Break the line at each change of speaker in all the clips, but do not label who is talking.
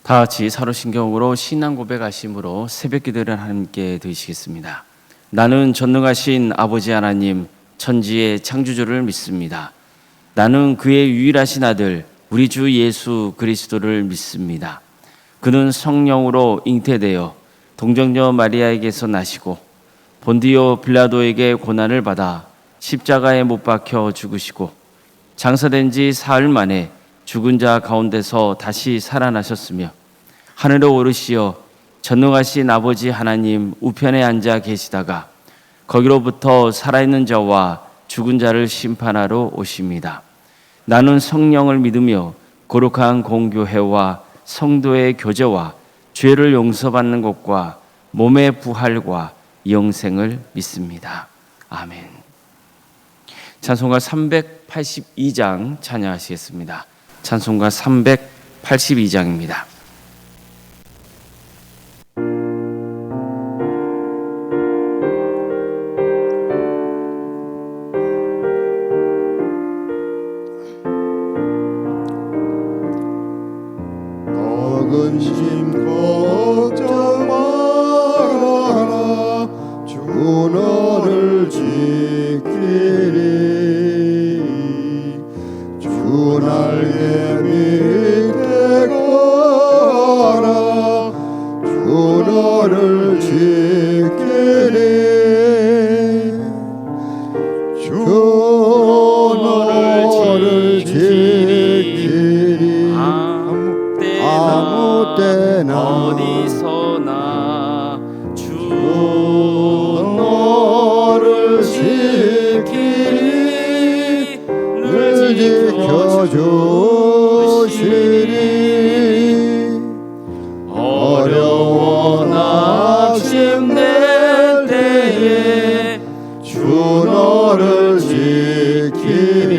다 같이 사로신경으로 신앙 고백하심으로 새벽 기도를 함께 드리시겠습니다. 나는 전능하신 아버지 하나님 천지의 창조주를 믿습니다. 나는 그의 유일하신 아들 우리 주 예수 그리스도를 믿습니다. 그는 성령으로 잉태되어 동정녀 마리아에게서 나시고 본디오 빌라도에게 고난을 받아 십자가에 못 박혀 죽으시고 장사된 지 사흘 만에 죽은 자 가운데서 다시 살아나셨으며 하늘에 오르시어 전능하신 아버지 하나님 우편에 앉아 계시다가 거기로부터 살아있는 자와 죽은 자를 심판하러 오십니다. 나는 성령을 믿으며 거룩한 공교회와 성도의 교제와 죄를 용서받는 것과 몸의 부활과 영생을 믿습니다. 아멘. 찬송가 382장 찬양하시겠습니다. 찬송가 382장입니다.
근심 걱정 말아라 주 너를 지키리 주 날개 밑에 거라 주 너를 지키리 주 너를 지키리 아무 때나
어디서나 주
너를 지키리 늘 지켜주시리 어려워 낙심될 때에 주 너를 지키리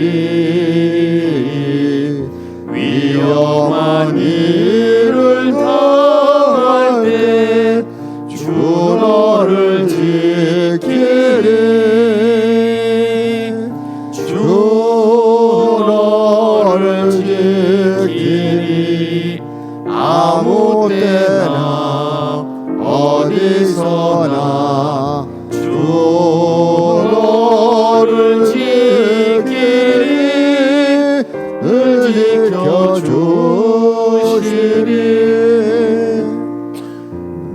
위험한 일을 당할 때 주 너를 지키리 주 너를 지키리 아무 때나 어디서나 주 너를 지키리 늘 지켜주시리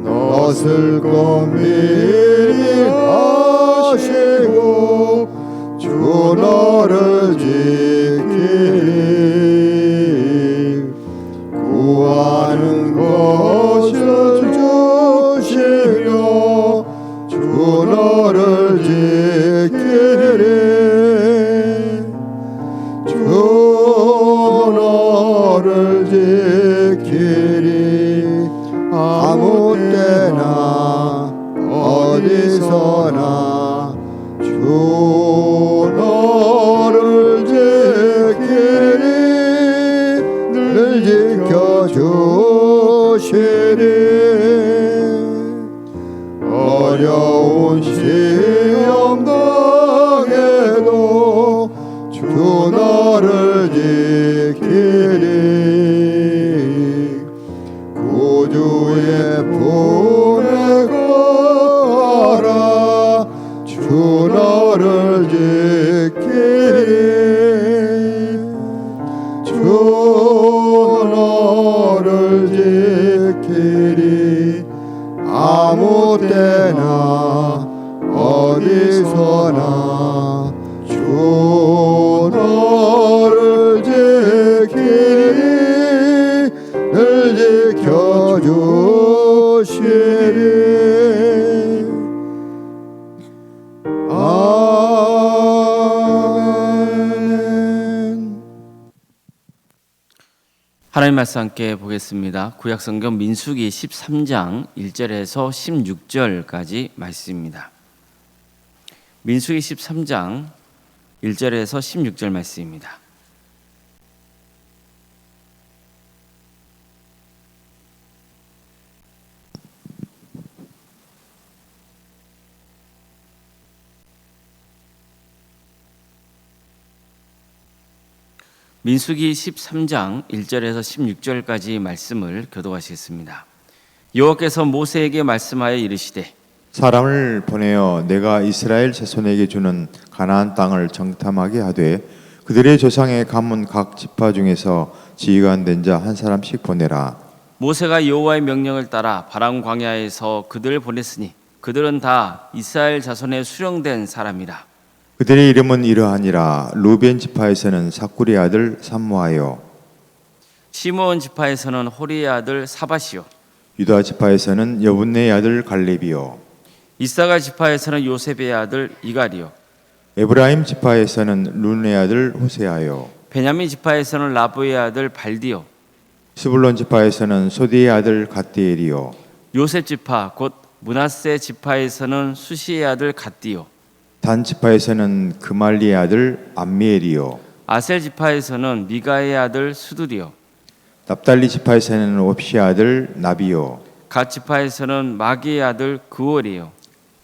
넛을 고미리 하시고 주 너를 지키리 구하는 것을 주시며 주 너를 지키리 주 너를 지키리 아무 때나 어디서나 주 너를 지키리 늘 지켜주시리 어려운 시험 당해도 주 너를 지키리 구주의 품에 거라 주 너를 지키리 주 너를 지키리 아무 때나 어디서나 주 너를 지키리 늘 지켜주시리 아멘.
하나님 말씀 함께 보겠습니다. 구약성경 민수기 13장 1절에서 16절까지 말씀입니다. 민수기 13장 1절에서 16절 말씀입니다. 민수기 13장 1절에서 16절까지 말씀을 교독하시겠습니다. 여호와께서 모세에게 말씀하여 이르시되
사람을 보내어 내가 이스라엘 자손에게 주는 가나안 땅을 정탐하게 하되 그들의 조상의 가문 각 지파 중에서 지휘관 된 자 한 사람씩 보내라.
모세가 여호와의 명령을 따라 바람 광야에서 그들을 보냈으니 그들은 다 이스라엘 자손의 수령된 사람이라.
그들의 이름은 이러하니라. 루벤 지파에서는 사쿠리 아들 삼무하여,
시므온 지파에서는 호리의 아들 사밧이요,
유다 지파에서는 여분네의 아들 갈렙이요,
이사갈 지파에서는 요셉의 아들 이갈이요,
에브라임 지파에서는 룬의 아들 호세아요,
베냐민 지파에서는 라브의 아들 발디요,
스불론 지파에서는 소디의 아들 갓디엘이요,
요셉 지파 곧 므낫세 지파에서는 수시의 아들 갓디요,
단 지파에서는 그말리의 아들 암미엘이요,
아셀 지파에서는 미가의 아들 수두리요,
납달리 지파에서는 옵시의 아들 나비요.
갓 지파에서는 마기의 아들 그올이요.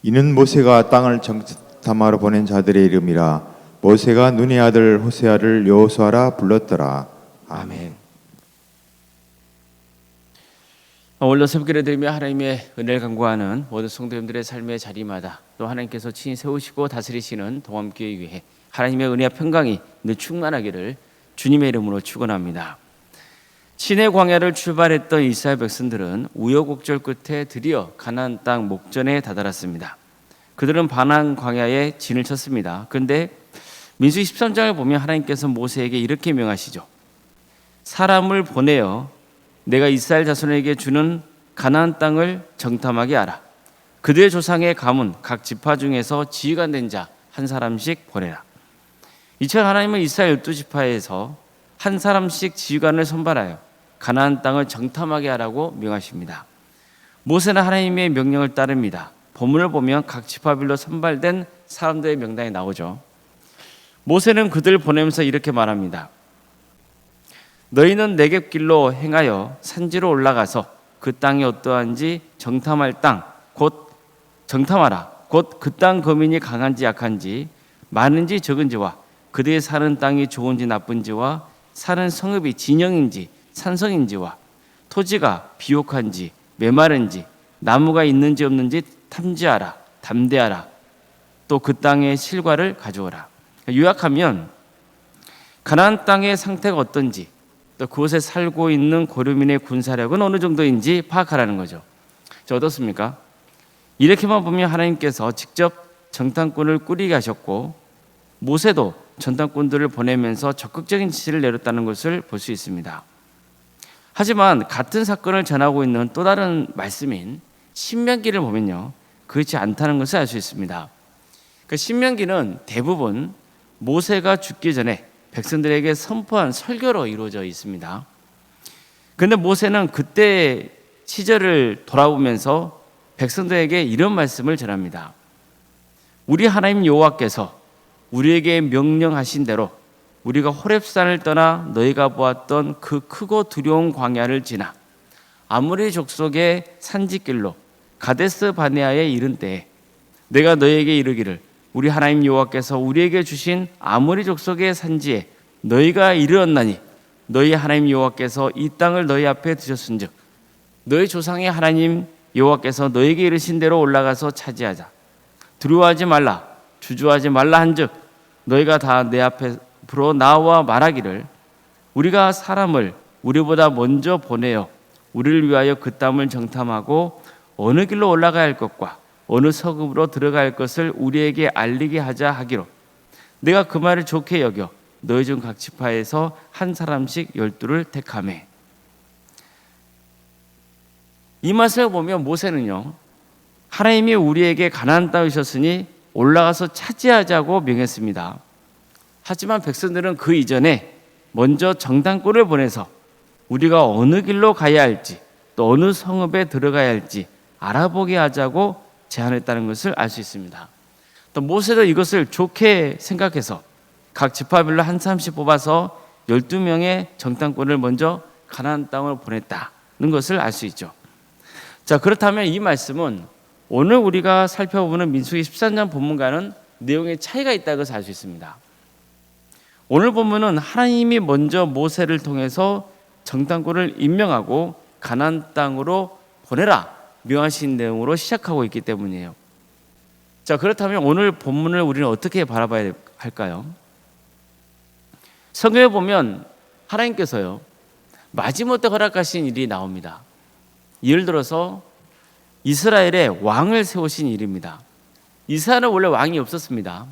이는 모세가 땅을 정탐하러 보낸 자들의 이름이라. 모세가 눈의 아들 호세아를 여호수아라 불렀더라.
아멘. 오늘도 새벽기를 드리며 하나님의 은혜를 간구하는 모든 성도님들의 삶의 자리마다 또 하나님께서 친히 세우시고 다스리시는 동암교회 위해 하나님의 은혜와 평강이 늘 충만하기를 주님의 이름으로 축원합니다. 신의 광야를 출발했던 이스라엘 백성들은 우여곡절 끝에 드디어 가나안 땅 목전에 다다랐습니다. 그들은 바람 광야에 진을 쳤습니다. 그런데 민수기 13장을 보면 하나님께서 모세에게 이렇게 명하시죠. 사람을 보내어 내가 이스라엘 자손에게 주는 가나안 땅을 정탐하게 하라. 그들의 조상의 가문 각 지파 중에서 지휘관 된 자 한 사람씩 보내라. 이처럼 하나님은 이스라엘 12지파에서 한 사람씩 지휘관을 선발하여 가나안 땅을 정탐하게 하라고 명하십니다. 모세는 하나님의 명령을 따릅니다. 본문을 보면 각 지파별로 선발된 사람들의 명단이 나오죠. 모세는 그들을 보내면서 이렇게 말합니다. 너희는 네겝길로 행하여 산지로 올라가서 그 땅이 어떠한지 정탐할 땅 곧 정탐하라. 곧 그 땅 거민이 강한지 약한지 많은지 적은지와 그들이 사는 땅이 좋은지 나쁜지와 사는 성읍이 진영인지 산성인지와 토지가 비옥한지 메마른지 나무가 있는지 없는지 탐지하라. 담대하라. 또 그 땅의 실과를 가져오라. 요약하면 가나안 땅의 상태가 어떤지 또 그곳에 살고 있는 고려민의 군사력은 어느 정도인지 파악하라는 거죠. 저 어떻습니까? 이렇게만 보면 하나님께서 직접 정탐꾼을 꾸리게 하셨고 모세도 정탐꾼들을 보내면서 적극적인 지시를 내렸다는 것을 볼 수 있습니다. 하지만 같은 사건을 전하고 있는 또 다른 말씀인 신명기를 보면요, 그렇지 않다는 것을 알 수 있습니다. 그 신명기는 대부분 모세가 죽기 전에 백성들에게 선포한 설교로 이루어져 있습니다. 그런데 모세는 그때 시절을 돌아보면서 백성들에게 이런 말씀을 전합니다. 우리 하나님 여호와께서 우리에게 명령하신 대로 우리가 호렙산을 떠나 너희가 보았던 그 크고 두려운 광야를 지나 아모리 족속의 산지길로 가데스 바네아에 이른 때에 내가 너희에게 이르기를 우리 하나님 여호와께서 우리에게 주신 아모리 족속의 산지에 너희가 이르렀나니 너희 하나님 여호와께서 이 땅을 너희 앞에 두셨은즉 너희 조상의 하나님 여호와께서 너희에게 이르신 대로 올라가서 차지하자. 두려워하지 말라 주저하지 말라 한즉 너희가 다 내 앞으로 나와 말하기를 우리가 사람을 우리보다 먼저 보내어 우리를 위하여 그 땅을 정탐하고 어느 길로 올라가야 할 것과 어느 성읍으로 들어갈 야 것을 우리에게 알리게 하자 하기로 내가 그 말을 좋게 여겨 너희 중 각 지파에서 한 사람씩 12를 택하매. 이 말씀을 보면 모세는요, 하나님이 우리에게 가나안 땅을 주셨으니 올라가서 차지하자고 명했습니다. 하지만 백성들은 그 이전에 먼저 정탐꾼을 보내서 우리가 어느 길로 가야 할지 또 어느 성읍에 들어가야 할지 알아보게 하자고 제안했다는 것을 알 수 있습니다. 또 모세도 이것을 좋게 생각해서 각 지파별로 한 사람씩 뽑아서 12명의 정탐꾼을 먼저 가나안 땅으로 보냈다는 것을 알 수 있죠. 자, 그렇다면 이 말씀은 오늘 우리가 살펴보는 민수기 13장 본문과는 내용의 차이가 있다는 것을 알 수 있습니다. 오늘 보면은 하나님이 먼저 모세를 통해서 정탐꾼을 임명하고 가나안 땅으로 보내라 명하신 내용으로 시작하고 있기 때문이에요. 자, 그렇다면 오늘 본문을 우리는 어떻게 바라봐야 할까요? 성경에 보면 하나님께서요 마지못해 허락하신 일이 나옵니다. 예를 들어서 이스라엘의 왕을 세우신 일입니다. 이스라엘은 원래 왕이 없었습니다.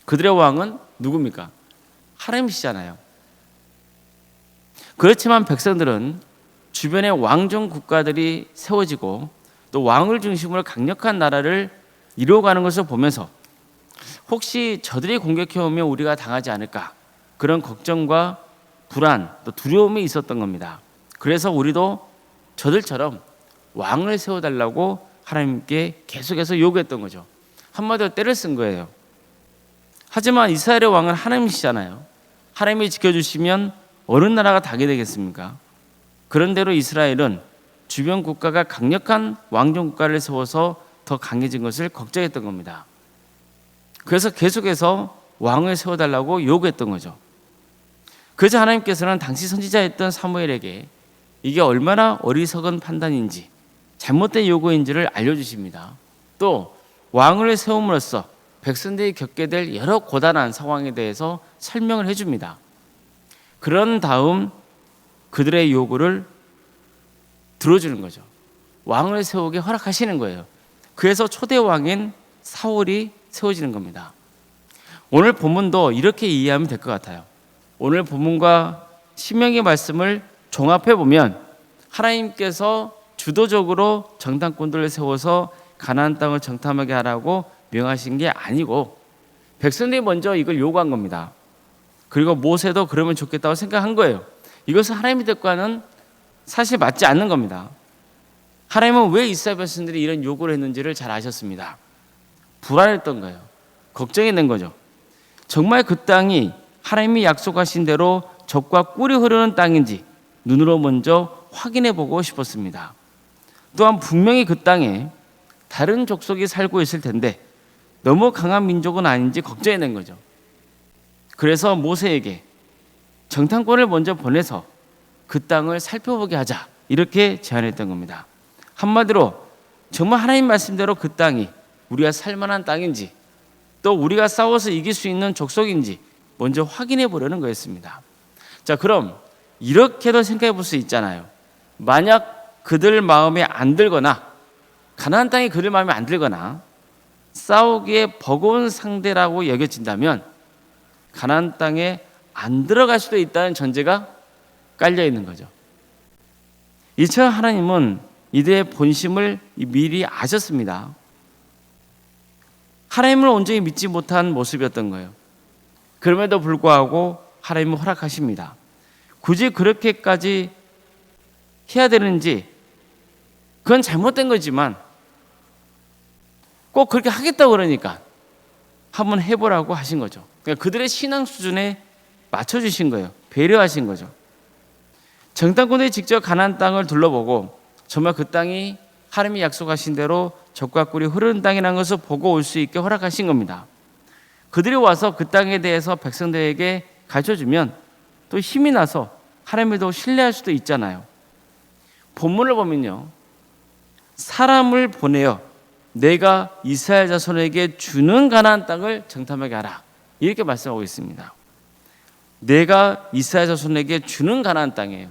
그들의 왕은 누굽니까? 하나님이시잖아요. 그렇지만 백성들은 주변의 왕정 국가들이 세워지고 또 왕을 중심으로 강력한 나라를 이루어가는 것을 보면서 혹시 저들이 공격해오면 우리가 당하지 않을까 그런 걱정과 불안 또 두려움이 있었던 겁니다. 그래서 우리도 저들처럼 왕을 세워달라고 하나님께 계속해서 요구했던 거죠. 한마디로 때를 쓴 거예요. 하지만 이스라엘의 왕은 하나님이시잖아요. 하나님이 지켜주시면 어느 나라가 당하게 되겠습니까? 그런대로 이스라엘은 주변 국가가 강력한 왕정 국가를 세워서 더 강해진 것을 걱정했던 겁니다. 그래서 계속해서 왕을 세워달라고 요구했던 거죠. 그래서 하나님께서는 당시 선지자였던 사무엘에게 이게 얼마나 어리석은 판단인지 잘못된 요구인지를 알려주십니다. 또 왕을 세움으로써 백성들이 겪게 될 여러 고단한 상황에 대해서 설명을 해줍니다. 그런 다음 그들의 요구를 들어주는 거죠. 왕을 세우게 허락하시는 거예요. 그래서 초대 왕인 사울이 세워지는 겁니다. 오늘 본문도 이렇게 이해하면 될 것 같아요. 오늘 본문과 신명기 말씀을 종합해 보면 하나님께서 주도적으로 정탐꾼들을 세워서 가나안 땅을 정탐하게 하라고 명하신 게 아니고 백성들이 먼저 이걸 요구한 겁니다. 그리고 모세도 그러면 좋겠다고 생각한 거예요. 이것은 하나님의 뜻과는 사실 맞지 않는 겁니다. 하나님은 왜 이스라엘 백성들이 이런 요구를 했는지를 잘 아셨습니다. 불안했던 거예요. 걱정이 된 거죠. 정말 그 땅이 하나님이 약속하신 대로 젖과 꿀이 흐르는 땅인지 눈으로 먼저 확인해 보고 싶었습니다. 또한 분명히 그 땅에 다른 족속이 살고 있을 텐데 너무 강한 민족은 아닌지 걱정이 된 거죠. 그래서 모세에게 정탐꾼을 먼저 보내서 그 땅을 살펴보게 하자 이렇게 제안했던 겁니다. 한마디로 정말 하나님 말씀대로 그 땅이 우리가 살만한 땅인지 또 우리가 싸워서 이길 수 있는 족속인지 먼저 확인해 보려는 거였습니다. 자, 그럼 이렇게도 생각해 볼 수 있잖아요. 만약 그들 마음에 안 들거나 가나안 땅이 그들 마음에 안 들거나 싸우기에 버거운 상대라고 여겨진다면 가나안 땅에 안 들어갈 수도 있다는 전제가 깔려 있는 거죠. 이처럼 하나님은 이들의 본심을 미리 아셨습니다. 하나님을 온전히 믿지 못한 모습이었던 거예요. 그럼에도 불구하고 하나님은 허락하십니다. 굳이 그렇게까지 해야 되는지 그건 잘못된 거지만 꼭 그렇게 하겠다고 그러니까 한번 해보라고 하신 거죠. 그러니까 그들의 신앙 수준에 맞춰주신 거예요. 배려하신 거죠. 정탐꾼들이 직접 가나안 땅을 둘러보고 정말 그 땅이 하나님이 약속하신 대로 젖과 꿀이 흐르는 땅이라는 것을 보고 올 수 있게 허락하신 겁니다. 그들이 와서 그 땅에 대해서 백성들에게 가르쳐주면 또 힘이 나서 하나님을 더 신뢰할 수도 있잖아요. 본문을 보면요, 사람을 보내어 내가 이스라엘 자손에게 주는 가나안 땅을 정탐하게 하라 이렇게 말씀하고 있습니다. 내가 이스라엘 자손에게 주는 가나안 땅이에요.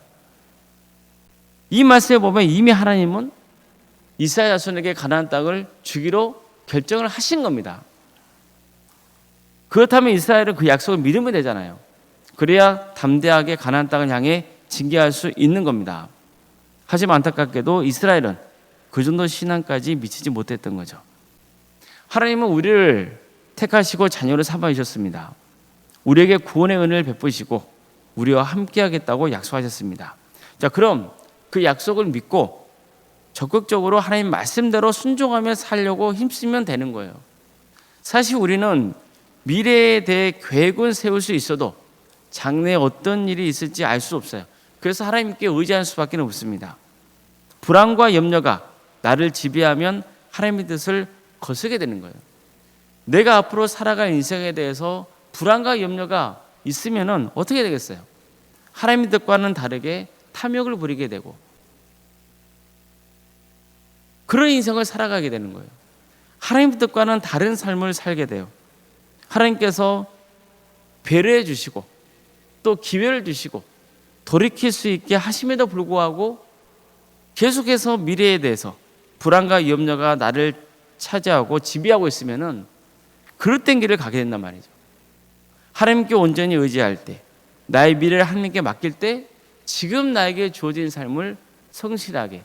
이 말씀에 보면 이미 하나님은 이스라엘 자손에게 가나안 땅을 주기로 결정을 하신 겁니다. 그렇다면 이스라엘은 그 약속을 믿으면 되잖아요. 그래야 담대하게 가나안 땅을 향해 징계할 수 있는 겁니다. 하지만 안타깝게도 이스라엘은 그 정도 신앙까지 미치지 못했던 거죠. 하나님은 우리를 택하시고 자녀를 삼아주셨습니다. 우리에게 구원의 은혜를 베푸시고 우리와 함께하겠다고 약속하셨습니다. 자, 그럼 그 약속을 믿고 적극적으로 하나님 말씀대로 순종하며 살려고 힘쓰면 되는 거예요. 사실 우리는 미래에 대해 계획은 세울 수 있어도 장래에 어떤 일이 있을지 알 수 없어요. 그래서 하나님께 의지할 수밖에 없습니다. 불안과 염려가 나를 지배하면 하나님의 뜻을 거스게 되는 거예요. 내가 앞으로 살아갈 인생에 대해서 불안과 염려가 있으면은 어떻게 되겠어요? 하나님의 뜻과는 다르게 탐욕을 부리게 되고 그런 인생을 살아가게 되는 거예요. 하나님의 뜻과는 다른 삶을 살게 돼요. 하나님께서 배려해 주시고 또 기회를 주시고 돌이킬 수 있게 하심에도 불구하고 계속해서 미래에 대해서 불안과 염려가 나를 차지하고 지배하고 있으면은 그릇된 길을 가게 된단 말이죠. 하나님께 온전히 의지할 때, 나의 미래를 하나님께 맡길 때 지금 나에게 주어진 삶을 성실하게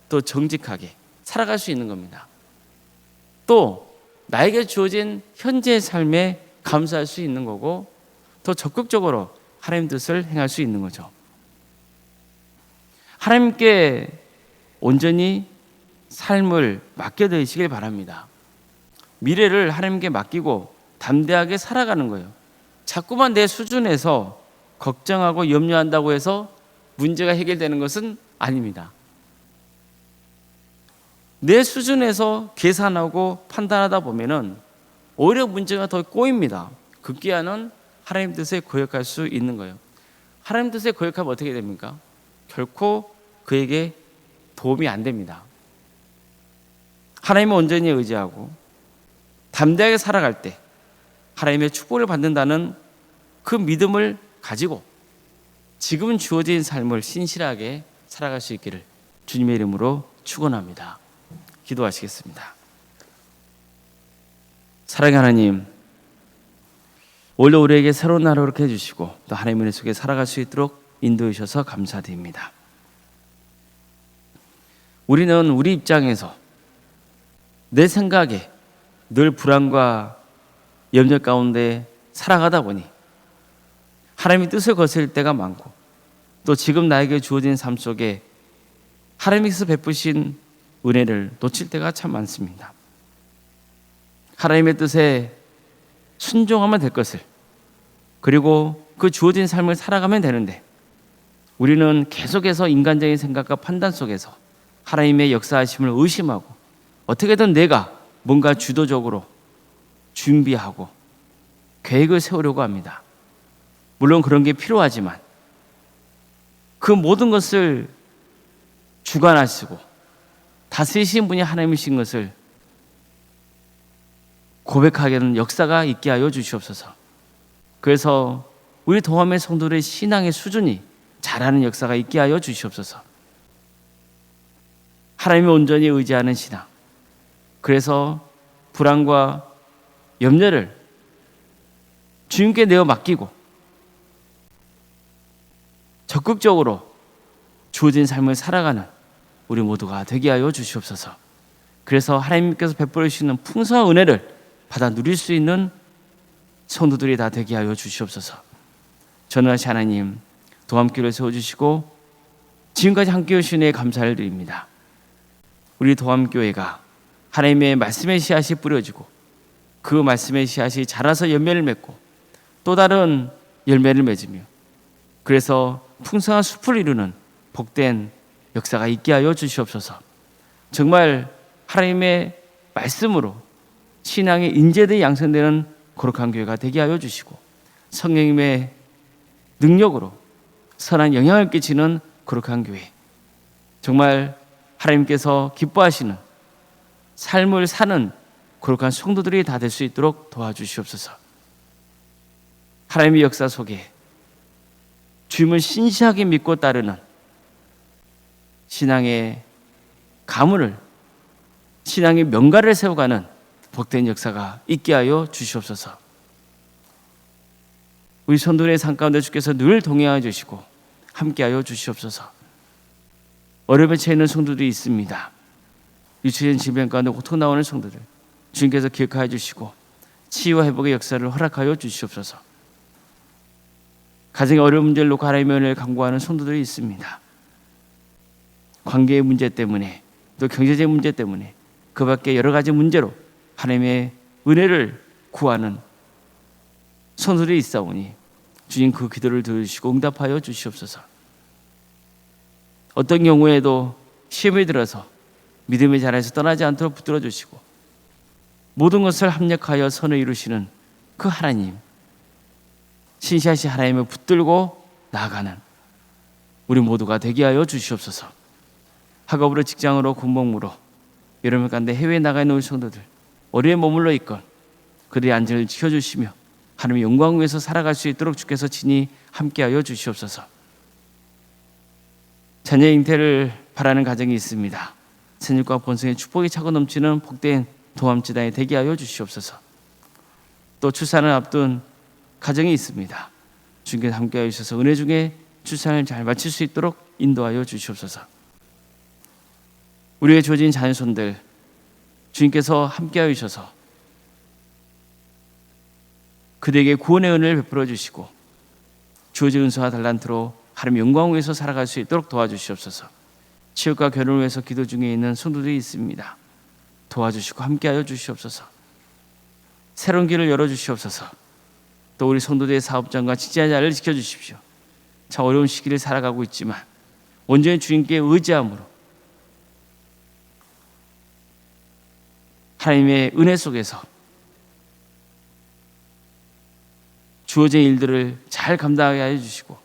또 정직하게 살아갈 수 있는 겁니다. 또 나에게 주어진 현재의 삶에 감사할 수 있는 거고 더 적극적으로 하나님 뜻을 행할 수 있는 거죠. 하나님께 온전히 삶을 맡겨드리시길 바랍니다. 미래를 하나님께 맡기고 담대하게 살아가는 거예요. 자꾸만 내 수준에서 걱정하고 염려한다고 해서 문제가 해결되는 것은 아닙니다. 내 수준에서 계산하고 판단하다 보면은 오히려 문제가 더 꼬입니다. 급기야는 하나님 뜻에 거역할 수 있는 거예요. 하나님 뜻에 거역하면 어떻게 됩니까? 결코 그에게 도움이 안 됩니다. 하나님을 온전히 의지하고 담대하게 살아갈 때 하나님의 축복을 받는다는 그 믿음을 가지고 지금 주어진 삶을 신실하게 살아갈 수 있기를 주님의 이름으로 축원합니다. 기도하시겠습니다. 사랑의 하나님, 오늘 우리에게 새로운 하루를 이렇게 해주시고 또 하나님의 은혜 속에 살아갈 수 있도록 인도해 주셔서 감사드립니다. 우리는 우리 입장에서 내 생각에 늘 불안과 염려 가운데 살아가다 보니 하나님의 뜻을 거스릴 때가 많고 또 지금 나에게 주어진 삶 속에 하나님께서 베푸신 은혜를 놓칠 때가 참 많습니다. 하나님의 뜻에 순종하면 될 것을 그리고 그 주어진 삶을 살아가면 되는데 우리는 계속해서 인간적인 생각과 판단 속에서 하나님의 역사하심을 의심하고 어떻게든 내가 뭔가 주도적으로 준비하고 계획을 세우려고 합니다. 물론 그런 게 필요하지만 그 모든 것을 주관하시고 다스리신 분이 하나님이신 것을 고백하게 하는 역사가 있게 하여 주시옵소서. 그래서 우리 도함의 성도들의 신앙의 수준이 자라는 역사가 있게 하여 주시옵소서. 하나님을 온전히 의지하는 신앙, 그래서 불안과 염려를 주님께 내어 맡기고 적극적으로 주어진 삶을 살아가는 우리 모두가 되게 하여 주시옵소서. 그래서 하나님께서 베풀어 주시는 풍성한 은혜를 받아 누릴 수 있는 성도들이 다 되게 하여 주시옵소서. 전능하신 하나님, 도함교회를 세워주시고 지금까지 함께 해주신 은혜에 감사를 드립니다. 우리 도함교회가 하나님의 말씀의 씨앗이 뿌려지고 그 말씀의 씨앗이 자라서 열매를 맺고 또 다른 열매를 맺으며 그래서 풍성한 숲을 이루는 복된 역사가 있게 하여 주시옵소서. 정말 하나님의 말씀으로 신앙의 인재들이 양성되는 거룩한 교회가 되게 하여 주시고 성령님의 능력으로 선한 영향을 끼치는 거룩한 교회, 정말 하나님께서 기뻐하시는 삶을 사는 거룩한 성도들이 다 될 수 있도록 도와주시옵소서. 하나님의 역사 속에 주님을 신실하게 믿고 따르는 신앙의 가문을, 신앙의 명가를 세워가는 복된 역사가 있게 하여 주시옵소서. 우리 성도들의 삶 가운데 주께서 늘 동행하여 주시고 함께 하여 주시옵소서. 어려움에 처해 있는 성도들이 있습니다. 유치원 질병 가운데 고통 나오는 성도들 주님께서 기억하여 주시고 치유와 회복의 역사를 허락하여 주시옵소서. 가정의 어려운 문제를 놓고 하나님의 은혜를 간구하는 성도들이 있습니다. 관계의 문제 때문에 또 경제적 문제 때문에 그 밖에 여러 가지 문제로 하나님의 은혜를 구하는 성도들이 있사오니 주님 그 기도를 들으시고 응답하여 주시옵소서. 어떤 경우에도 시험에 들어서 믿음의 자리에서 떠나지 않도록 붙들어 주시고 모든 것을 합력하여 선을 이루시는 그 하나님, 신시하시 하나님을 붙들고 나아가는 우리 모두가 되게 하여 주시옵소서. 학업으로, 직장으로, 군복무로, 여러분 가운데 해외에 나가 있는 우리 성도들, 어디에 머물러 있건 그들의 안전을 지켜주시며 하나님의 영광 위에서 살아갈 수 있도록 주께서 친히 함께하여 주시옵소서. 자녀 잉태를 바라는 가정이 있습니다. 생육과 번성의 축복이 차고 넘치는 복된 도암지단에 되게 하여 주시옵소서. 또 출산을 앞둔 가정이 있습니다. 주님께서 함께하여 주셔서 은혜 중에 출산을 잘 마칠 수 있도록 인도하여 주시옵소서. 우리에게 주어진 자녀손들 주님께서 함께하여 주셔서 그들에게 구원의 은혜를 베풀어 주시고 주어진 은사와 달란트로 하나님 영광을 위해서 살아갈 수 있도록 도와주시옵소서. 치유과 결혼을 위해서 기도 중에 있는 성도들이 있습니다. 도와주시고 함께하여 주시옵소서. 새로운 길을 열어주시옵소서. 또 우리 성도들의 사업장과 직장자를 지켜주십시오. 참 어려운 시기를 살아가고 있지만 온전히 주님께 의지함으로 하나님의 은혜 속에서 주어진 일들을 잘 감당하게 하여 주시고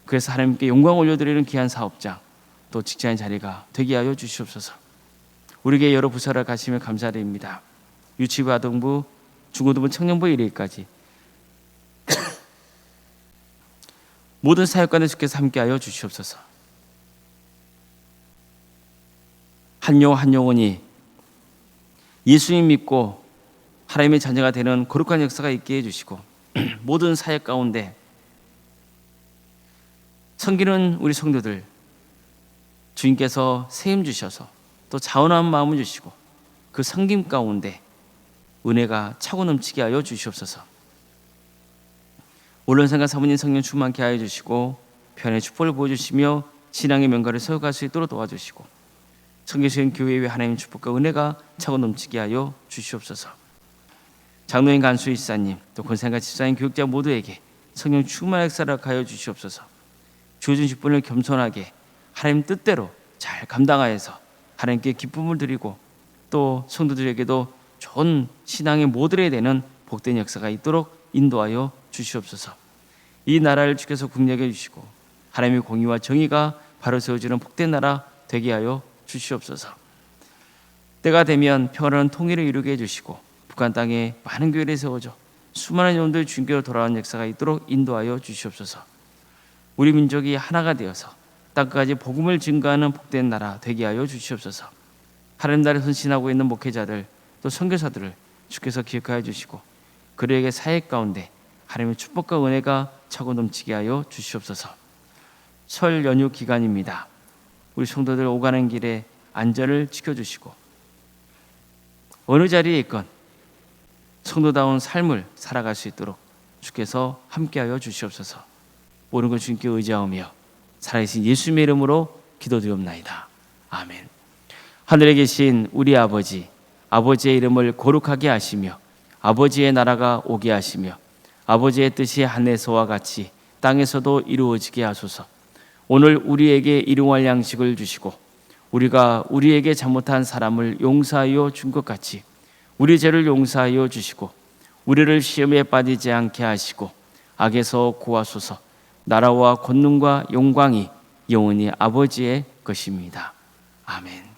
그래서 하나님께 영광 올려드리는 귀한 사업장 또 직장의 자리가 되게 하여 주시옵소서. 우리에게 여러 부서를 가시며 감사드립니다. 유치부, 아동부, 중고등부, 청년부 1위까지 모든 사역관들 주께서 함께하여 주시옵소서. 한 영혼이 예수님 믿고 하나님의 자녀가 되는 거룩한 역사가 있게 해주시고 모든 사역 가운데 섬기는 우리 성도들 주님께서 세임 주셔서 또 자원한 마음을 주시고 그 섬김 가운데 은혜가 차고 넘치게 하여 주시옵소서. 온전상과 사모님 성령 충만케 하여 주시고 편의 축복을 보여주시며 신앙의 명가를 세워갈 수 있도록 도와주시고 성교시는 교회의 하나님의 축복과 은혜가 차고 넘치게 하여 주시옵소서. 장로인 간수 이사님 또 권사님과 집사님 교육자 모두에게 성령 충만한 역사를 하여 주시옵소서. 주어진 직분을 겸손하게 하나님 뜻대로 잘 감당하여서 하나님께 기쁨을 드리고 또 성도들에게도 좋은 신앙의 모델이 되는 복된 역사가 있도록 인도하여 주시옵소서. 이 나라를 주께서 국력해 주시고 하나님의 공의와 정의가 바로 세워지는 복된 나라 되게 하여 주시옵소서. 때가 되면 평화로운 통일을 이루게 해주시고 북한 땅에 많은 교회를 세워져 수많은 영혼들 주님께로 돌아오는 역사가 있도록 인도하여 주시옵소서. 우리 민족이 하나가 되어서 땅까지 복음을 증거하는 복된 나라 되게 하여 주시옵소서. 하나님 나라에 헌신하고 있는 목회자들 또 선교사들을 주께서 기억하여 주시고 그들에게 사역 가운데 하나님의 축복과 은혜가 차고 넘치게 하여 주시옵소서. 설 연휴 기간입니다. 우리 성도들 오가는 길에 안전을 지켜주시고 어느 자리에 있건 성도다운 삶을 살아갈 수 있도록 주께서 함께하여 주시옵소서. 모든 것 주님께 의지하오며 살아계신 예수님의 이름으로 기도드리옵나이다. 아멘. 하늘에 계신 우리 아버지, 아버지의 이름을 거룩하게 하시며 아버지의 나라가 오게 하시며 아버지의 뜻이 하늘에서와 같이 땅에서도 이루어지게 하소서. 오늘 우리에게 일용할 양식을 주시고 우리가 우리에게 잘못한 사람을 용서하여 준 것 같이 우리 죄를 용서하여 주시고 우리를 시험에 빠지지 않게 하시고 악에서 구하소서. 나라와 권능과 영광이 영원히 아버지의 것입니다. 아멘.